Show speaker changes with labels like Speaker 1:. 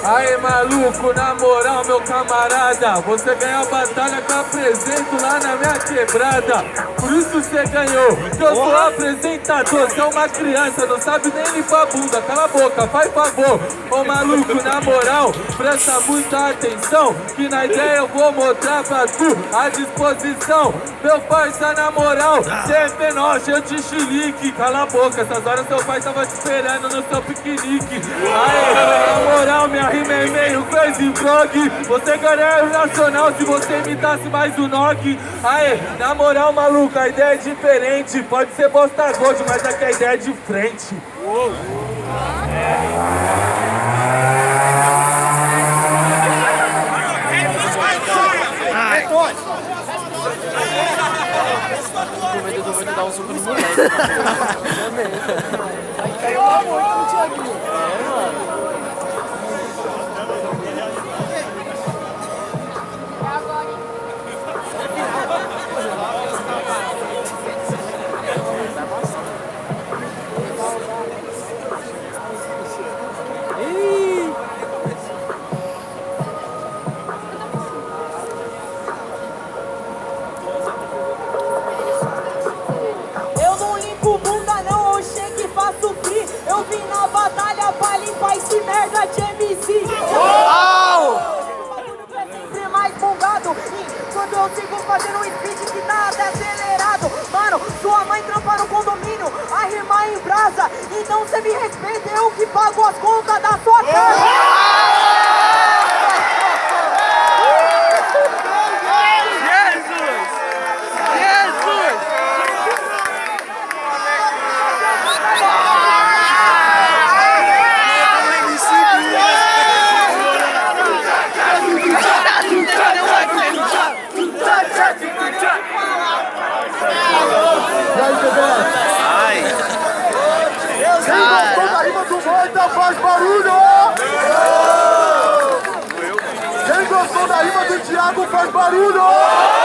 Speaker 1: Aí maluco, na moral meu camarada, você ganha a batalha que eu apresento lá na minha quebrada. Por isso você ganhou, que eu sou apresentador. Você é uma criança, não sabe nem limpar a bunda. Cala a boca, faz favor. Ô maluco, na moral, presta muita atenção, que na ideia eu vou mostrar pra tu a disposição. Meu parça, na moral, cê é penoche, eu te chilique. Cala a boca, essas horas seu pai tava te esperando no seu piquenique. Aê, na moral, minha rima é meio crazy vlog. Você ganharia o nacional se você imitasse mais o Nog. Aê, na moral, maluco, a ideia é diferente. Pode ser bosta gold, mas aqui a ideia é de frente.
Speaker 2: Vou dar um soco no moleque. Caiu muito no Thiaguinho. Mano.
Speaker 3: Eu vim na batalha pra limpar esse merda de MC. O bagulho é sempre mais bongado. E quando eu sigo fazendo um speed que tá até acelerado. Mano, sua mãe trampa no condomínio, a rima em brasa. Então cê me respeita, eu que pago as contas da sua casa.
Speaker 4: Faz barulho! Quem gostou da rima do Thiago faz barulho!